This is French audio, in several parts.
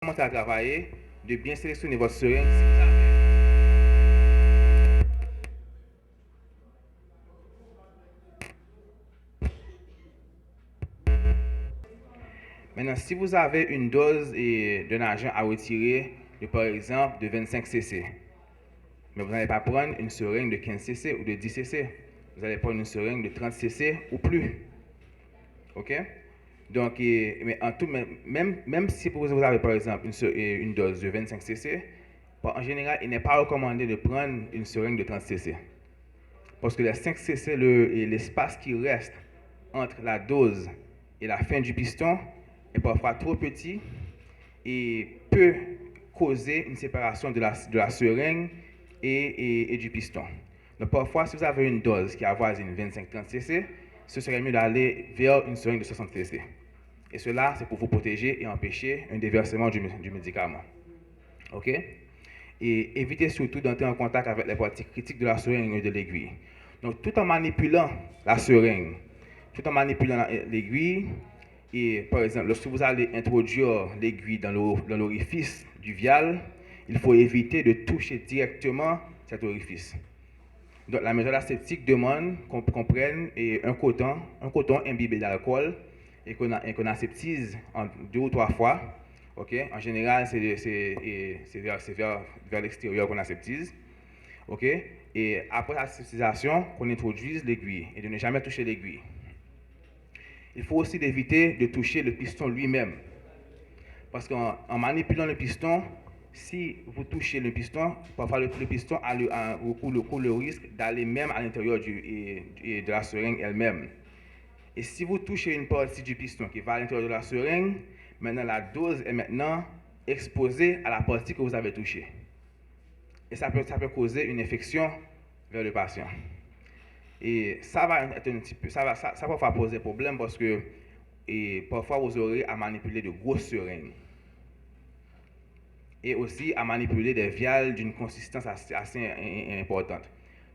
commencez à travailler, de bien sélectionner votre seringue. Maintenant, si vous avez une dose d'un agent à retirer, par exemple, de 25 cc, mais vous n'allez pas prendre une seringue de 15 cc ou de 10 cc. Vous allez prendre une seringue de 30 cc ou plus. OK? Donc, mais en tout, même si vous avez par exemple une dose de 25 cc, en général, il n'est pas recommandé de prendre une seringue de 30 cc. Parce que les 5 cc, l'espace qui reste entre la dose et la fin du piston est parfois trop petit et peut causer une séparation de la seringue et du piston. Donc parfois, si vous avez une dose qui avoisine 25-30 cc, ce serait mieux d'aller vers une seringue de 60 cc. Et cela, c'est pour vous protéger et empêcher un déversement du médicament. OK? Et évitez surtout d'entrer en contact avec les parties critiques de la seringue et de l'aiguille. Donc, tout en manipulant la seringue, tout en manipulant l'aiguille, et par exemple, lorsque vous allez introduire l'aiguille dans l'orifice du vial, il faut éviter de toucher directement cet orifice. Donc, la méthode aseptique demande qu'on prenne un coton imbibé d'alcool et qu'on aseptise en 2 ou 3 fois. Okay? En général, c'est vers l'extérieur qu'on aseptise. Okay? Et après l'aseptisation, qu'on introduise l'aiguille et de ne jamais toucher l'aiguille. Il faut aussi éviter de toucher le piston lui-même. Parce qu'en manipulant le piston, si vous touchez le piston, parfois le piston a le risque d'aller même à l'intérieur de la seringue elle-même. Et si vous touchez une partie du piston qui va à l'intérieur de la seringue, maintenant la dose est maintenant exposée à la partie que vous avez touchée. Et ça peut causer une infection vers le patient. Et ça va être un petit peu, ça va poser problème parce que parfois vous aurez à manipuler de grosses seringues. Et aussi à manipuler des viales d'une consistance assez importante.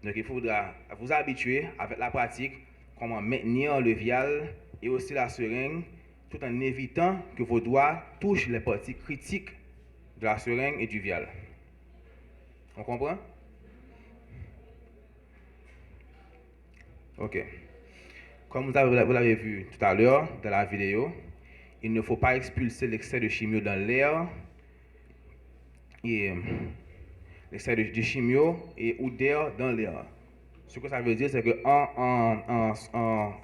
Donc il faudra vous habituer avec la pratique comment maintenir le vial et aussi la seringue tout en évitant que vos doigts touchent les parties critiques de la seringue et du vial. On comprend? OK. Comme vous l'avez vu tout à l'heure dans la vidéo, il ne faut pas expulser l'excès de chimio dans l'air et l'excès de chimio ou d'air dans l'air. Ce que ça veut dire, c'est qu'en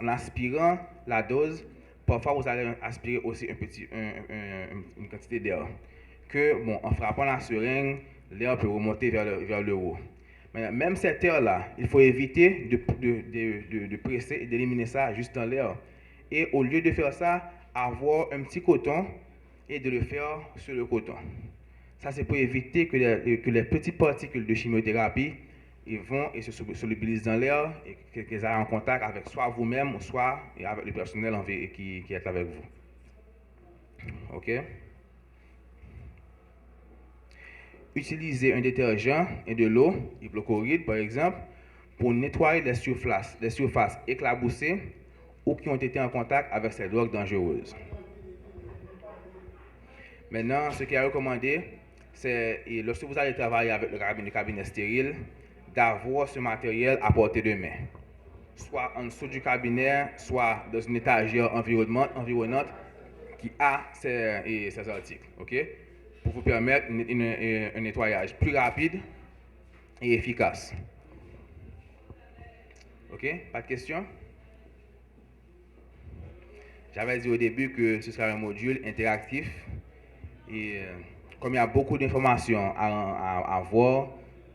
aspirant la dose, parfois vous allez aspirer aussi une quantité d'air. En frappant la seringue, l'air peut remonter vers le haut. Mais même cet air-là, il faut éviter de presser et d'éliminer ça juste dans l'air. Et au lieu de faire ça, avoir un petit coton et de le faire sur le coton. Ça, c'est pour éviter que les petites particules de chimiothérapie vont et se solubilisent dans l'air et qu'ils aient en contact avec soit vous-même, soit avec le personnel qui est avec vous. OK? Utilisez un détergent et de l'eau, hypochlorite par exemple, pour nettoyer les surfaces éclaboussées ou qui ont été en contact avec ces drogues dangereuses. Maintenant, ce qui est recommandé, c'est lorsque vous allez travailler avec le cabinet stérile, d'avoir ce matériel à portée de main. Soit en dessous du cabinet, soit dans une étagère environnante qui a ces articles. OK? Pour vous permettre un nettoyage plus rapide et efficace. OK? Pas de questions? J'avais dit au début que ce sera un module interactif et comme il y a beaucoup d'informations à voir,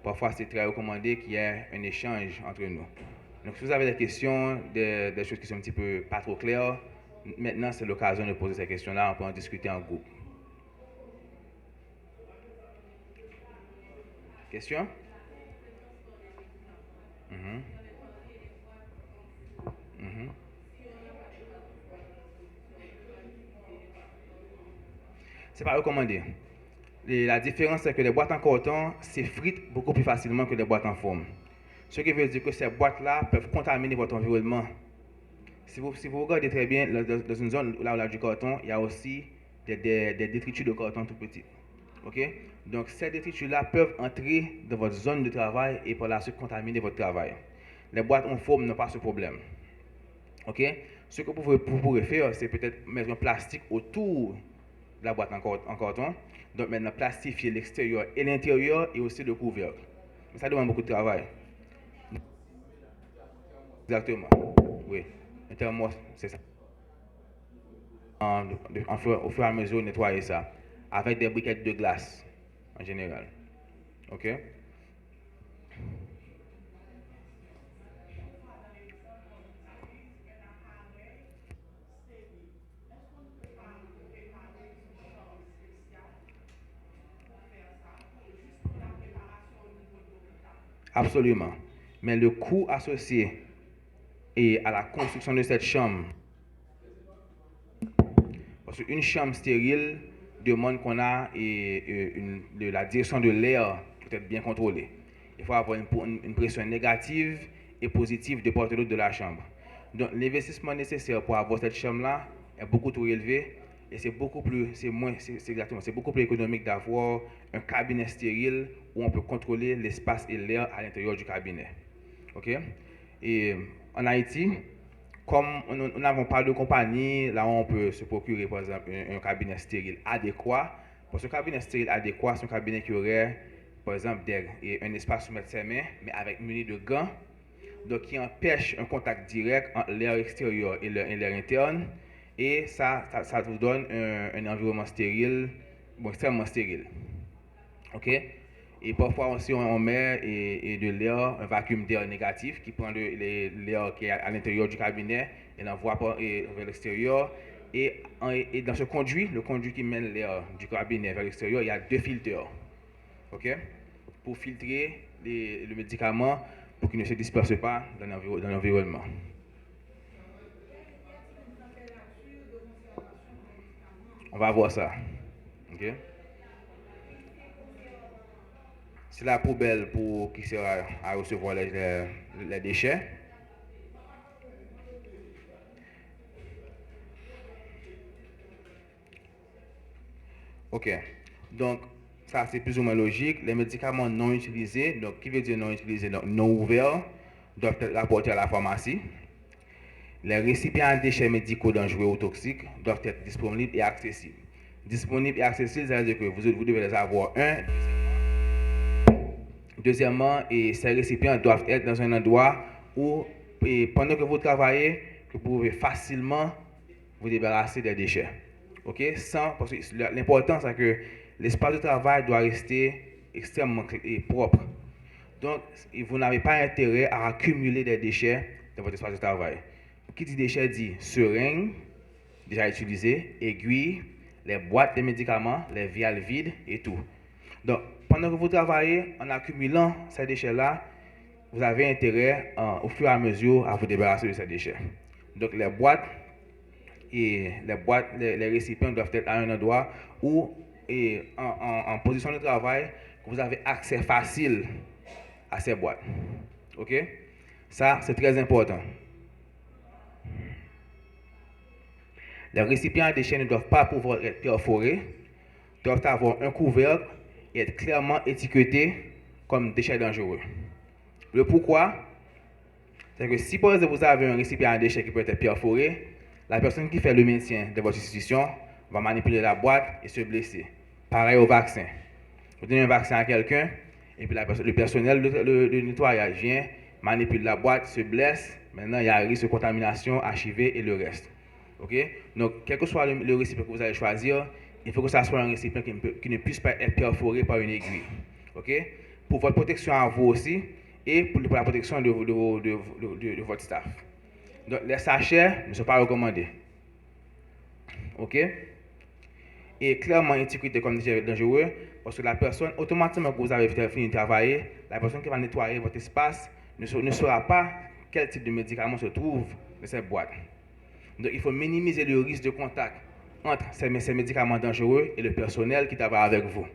parfois c'est très recommandé qu'il y ait un échange entre nous. Donc si vous avez des questions, des choses qui sont un petit peu pas trop claires, maintenant c'est l'occasion de poser ces questions-là, on peut en discuter en groupe. Questions? C'est pas recommandé. La différence, c'est que les boîtes en coton s'effritent beaucoup plus facilement que les boîtes en forme. Ce qui veut dire que ces boîtes-là peuvent contaminer votre environnement. Si vous regardez très bien, dans une zone là où il y a du coton, il y a aussi des détritus de carton tout petits. Ok? Donc, ces détritus-là peuvent entrer dans votre zone de travail et par la suite contaminer votre travail. Les boîtes en forme n'ont pas ce problème. Ok? Ce que vous pourrez faire, c'est peut-être mettre un plastique autour de la boîte en carton. Donc, maintenant, plastifier l'extérieur et l'intérieur et aussi le couvercle. Mais ça demande beaucoup de travail. Exactement. Oui. Un thermos, c'est ça. Au fur et à mesure, nettoyer ça. Avec des briquettes de glace, en général. Ok? Absolument. Mais le coût associé et à la construction de cette chambre, parce qu'une chambre stérile demande qu'on a la direction de l'air peut-être bien contrôlée. Il faut avoir une pression négative et positive de part et d'autre de la chambre. Donc l'investissement nécessaire pour avoir cette chambre-là est beaucoup trop élevé et c'est beaucoup plus, c'est beaucoup plus économique d'avoir un cabinet stérile où on peut contrôler l'espace et l'air à l'intérieur du cabinet. Ok? Et en Haïti, comme nous n'avons pas de compagnie, là on peut se procurer par exemple un cabinet stérile adéquat. Pour ce cabinet stérile adéquat, c'est un cabinet qui aurait par exemple un espace sous mettre ses mains, mais avec muni de gants, donc qui empêche un contact direct entre l'air extérieur et l'air interne. Et ça vous donne un environnement stérile, bon, extrêmement stérile. Ok? Et parfois aussi on met de l'air, un vacuum d'air négatif qui prend l'air qui est à l'intérieur du cabinet et l'envoie vers l'extérieur. Et dans ce conduit, le conduit qui mène l'air du cabinet vers l'extérieur, il y a deux filteurs. Ok? Pour filtrer le médicament pour qu'il ne se disperse pas dans l'environnement. On va voir ça. Ok? C'est la poubelle pour qui sert à recevoir les déchets. Ok. Donc, ça c'est plus ou moins logique. Les médicaments non utilisés, donc qui veut dire non utilisés, donc non ouverts, doivent être rapportés à la pharmacie. Les récipients à déchets médicaux dangereux ou toxiques doivent être disponibles et accessibles. Disponibles et accessibles, ça veut dire que vous devez les avoir un. Deuxièmement, et ces récipients doivent être dans un endroit où, pendant que vous travaillez, que vous pouvez facilement vous débarrasser des déchets. Ok? Parce que l'important, c'est que l'espace de travail doit rester extrêmement propre. Donc, vous n'avez pas intérêt à accumuler des déchets dans votre espace de travail. Qui dit déchets dit seringues, déjà utilisées, aiguilles, les boîtes de médicaments, les viales vides et tout. Donc, pendant que vous travaillez, en accumulant ces déchets-là, vous avez intérêt, au fur et à mesure, à vous débarrasser de ces déchets. Donc, les récipients doivent être à un endroit où, en position de travail, vous avez accès facile à ces boîtes. Ok? Ça, c'est très important. Les récipients à déchets ne doivent pas pouvoir être perforés, doivent avoir un couvercle et être clairement étiquetés comme déchets dangereux. Le pourquoi, c'est que si par exemple vous avez un récipient à déchets qui peut être perforé, la personne qui fait le maintien de votre institution va manipuler la boîte et se blesser. Pareil au vaccin. Vous donnez un vaccin à quelqu'un et puis le personnel de nettoyage vient, manipule la boîte, se blesse. Maintenant, il y a un risque de contamination, HIV et le reste. Ok? Donc, quel que soit le récipient que vous allez choisir, il faut que ça soit un récipient qui ne puisse pas être perforé par une aiguille. Ok? Pour votre protection à vous aussi et pour la protection de votre staff. Donc, les sachets ne sont pas recommandés. Ok? Et clairement étiqueté comme dangereux parce que la personne, automatiquement que vous avez fini de travailler, la personne qui va nettoyer votre espace ne saura pas quel type de médicament se trouve dans cette boîte. Donc, il faut minimiser le risque de contact entre ces médicaments dangereux et le personnel qui travaille avec vous.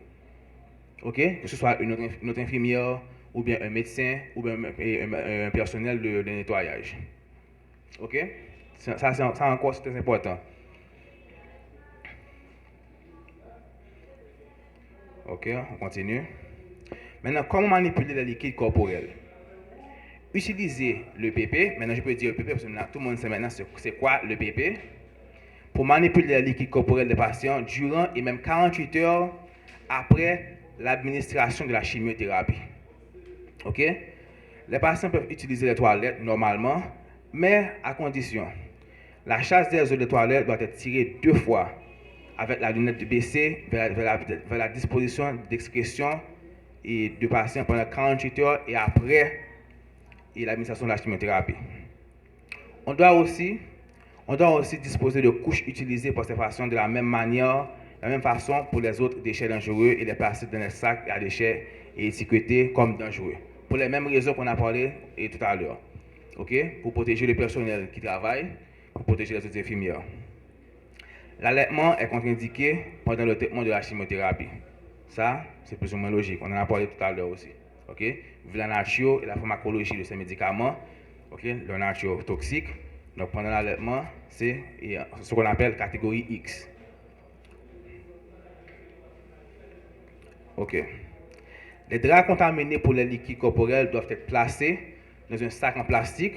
Ok? Que ce soit une autre infirmière, ou bien un médecin, ou bien un personnel de nettoyage. Ok? Ça encore, c'est très important. Ok, on continue. Maintenant, comment manipuler les liquides corporels? Utiliser le PP. Maintenant, je peux dire le PP parce que tout le monde sait maintenant c'est quoi le PP. Pour manipuler les liquides corporels des patients durant et même 48 heures après l'administration de la chimiothérapie. Ok? Les patients peuvent utiliser les toilettes normalement, mais à condition. La chasse des eaux des toilettes doit être tirée 2 fois avec la lunette baissée vers la disposition d'excrétion et de patients pendant 48 heures et après l'administration de la chimiothérapie. On doit aussi disposer de couches utilisées pour ces patients de la même manière, de la même façon pour les autres déchets dangereux et les placer dans les sacs à déchets et étiquetés comme dangereux. Pour les mêmes raisons qu'on a parlé tout à l'heure. Ok? Pour protéger le personnel qui travaille, pour protéger les autres infirmières. L'allaitement est contre-indiqué pendant le traitement de la chimiothérapie. Ça, c'est plus ou moins logique. On en a parlé tout à l'heure aussi. Ok? Vu la nature et la pharmacologie de ces médicaments, ok, leur nature toxique. Donc pendant l'allaitement, c'est ce qu'on appelle catégorie X. Ok. Les draps contaminés pour les liquides corporels doivent être placés dans un sac en plastique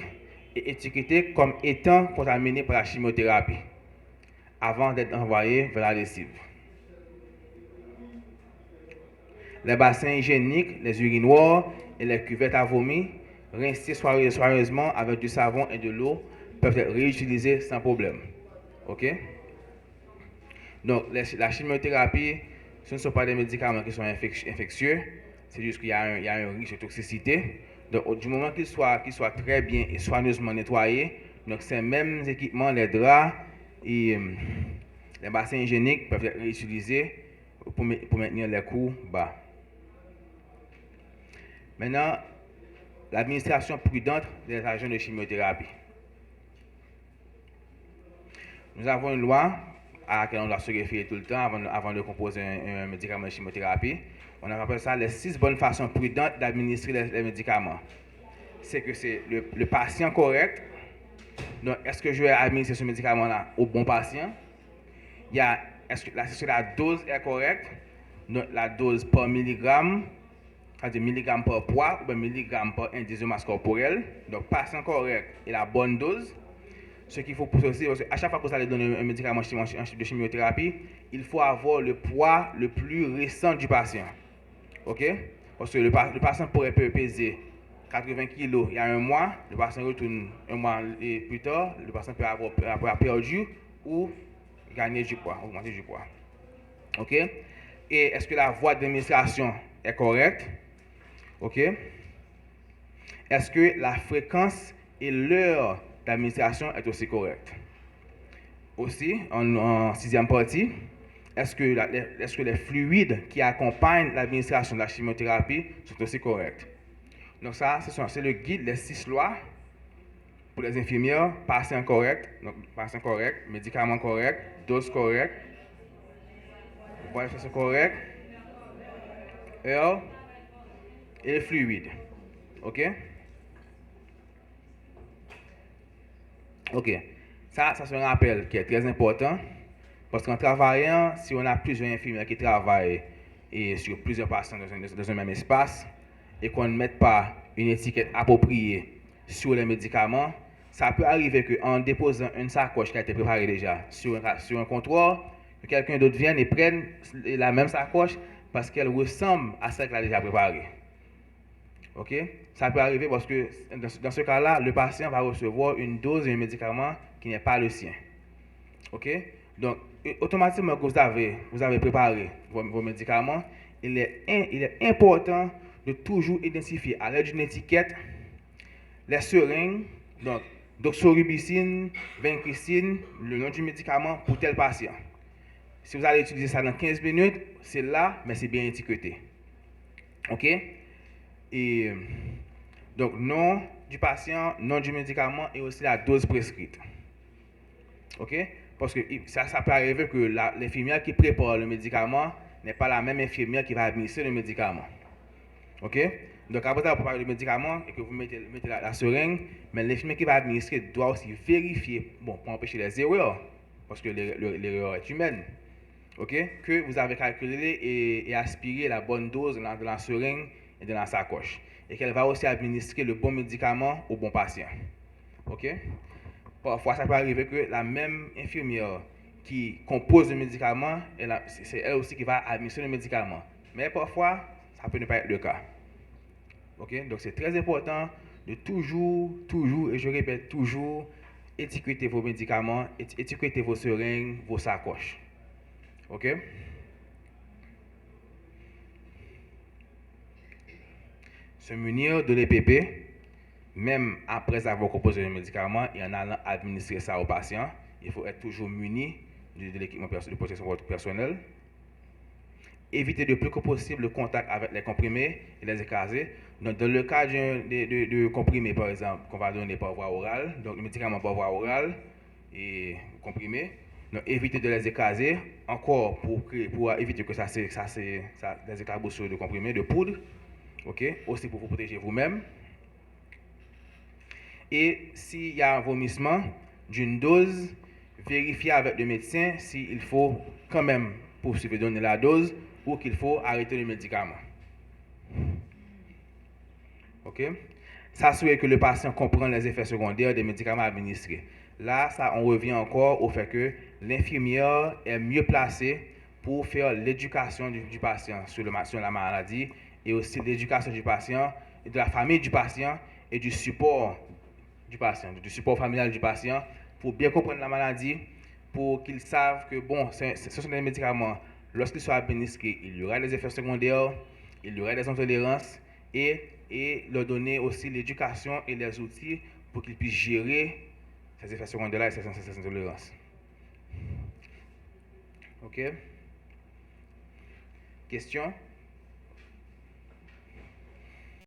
et étiquetés comme étant contaminés par la chimiothérapie avant d'être envoyés vers la lessive. Les bassins hygiéniques, les urinoirs et les cuvettes à vomi, rincés soigneusement avec du savon et de l'eau, peuvent être réutilisés sans problème. Ok? Donc, la chimiothérapie, ce ne sont pas des médicaments qui sont infectieux, c'est juste qu'il y a un risque de toxicité. Donc, du moment qu'ils soient très bien et soigneusement nettoyés, donc ces mêmes équipements, les draps et les bassins hygiéniques peuvent être réutilisés pour maintenir les coûts bas. Maintenant, l'administration prudente des agents de chimiothérapie. Nous avons une loi à laquelle on doit se référer tout le temps avant de composer un médicament de chimiothérapie. On appelle ça les 6 bonnes façons prudentes d'administrer les médicaments. C'est que c'est le patient correct. Donc, est-ce que je vais administrer ce médicament-là au bon patient? Est-ce que la dose est correcte? Donc, la dose par milligramme, c'est-à-dire milligramme par poids ou milligramme par indice de masse corporelle. Donc, patient correct et la bonne dose. Ce qu'il faut pousser aussi, parce qu'à chaque fois que vous allez donner un médicament de chimiothérapie, il faut avoir le poids le plus récent du patient. Ok? Parce que le patient pourrait peser 80 kg il y a un mois, le patient retourne un mois et plus tard, le patient peut avoir perdu ou gagner du poids, augmenter du poids. Ok? Et est-ce que la voie d'administration est correcte? Ok? Est-ce que la fréquence et l'heure d'administration est aussi correcte? Aussi, en 6e partie, est-ce que les fluides qui accompagnent l'administration de la chimiothérapie sont aussi corrects? Donc ça, c'est le guide, les 6 lois pour les infirmières: patient correct, médicament correct, dose correcte, voie d'administration correcte, heure et les fluides. Ok? Ok. Ça c'est un rappel qui est très important parce qu'en travaillant, si on a plusieurs infirmières qui travaillent sur plusieurs patients dans un même espace et qu'on ne mette pas une étiquette appropriée sur les médicaments, ça peut arriver qu'en déposant une sacoche qui a été préparée déjà sur un comptoir, que quelqu'un d'autre vienne et prenne la même sacoche parce qu'elle ressemble à celle qu'elle a déjà préparée. Ok? Ça peut arriver parce que dans ce cas-là, le patient va recevoir une dose d'un médicament qui n'est pas le sien. Ok? Donc, automatiquement que vous avez préparé vos médicaments, il est important de toujours identifier à l'aide d'une étiquette les seringues, donc doxorubicine, vancomycin, le nom du médicament pour tel patient. Si vous allez utiliser ça dans 15 minutes, c'est là, mais c'est bien étiqueté. Ok? Et donc, nom du patient, nom du médicament et aussi la dose prescrite. Ok? Parce que ça peut arriver que l'infirmière qui prépare le médicament n'est pas la même infirmière qui va administrer le médicament. Ok? Donc, après avoir préparé le médicament et que vous mettez la seringue, mais l'infirmière qui va administrer doit aussi vérifier, bon, pour empêcher les erreurs, parce que l'erreur est humaine. ok, que vous avez calculé et aspiré la bonne dose dans la seringue et dans la sacoche. Et qu'elle va aussi administrer le bon médicament au bon patient. Ok? Parfois, ça peut arriver que la même infirmière qui compose le médicament, c'est elle aussi qui va administrer le médicament. Mais parfois, ça peut ne pas être le cas. Ok? Donc, c'est très important de toujours, et je répète toujours, étiqueter vos médicaments, étiqueter vos seringues, vos sacoches. Ok? Se munir de l'EPP, même après avoir composé le médicament et en allant administrer ça au patient, il faut être toujours muni de l'équipement de protection personnelle. Éviter le plus que possible le contact avec les comprimés et les écraser. Donc, dans le cas de comprimés, par exemple, qu'on va donner par voie orale, donc le médicament par voie orale et comprimé, donc éviter de les écraser, encore pour éviter que des éclaboussures de comprimés, de poudre, ok, aussi pour vous protéger vous-même. Et s'il y a un vomissement d'une dose, vérifiez avec le médecin s'il faut quand même poursuivre donner la dose ou qu'il faut arrêter le médicament. Ok? S'assurer que le patient comprend les effets secondaires des médicaments administrés. Là, on revient encore au fait que l'infirmière est mieux placée pour faire l'éducation du patient sur la maladie et aussi l'éducation du patient, et de la famille du patient et du support du patient, du support familial du patient pour bien comprendre la maladie, pour qu'ils savent que bon, ce sont des médicaments, lorsqu'ils sont administrés, il y aura des effets secondaires, il y aura des intolérances et leur donner aussi l'éducation et les outils pour qu'ils puissent gérer ces effets secondaires-là et ces intolérances. Ok? Question?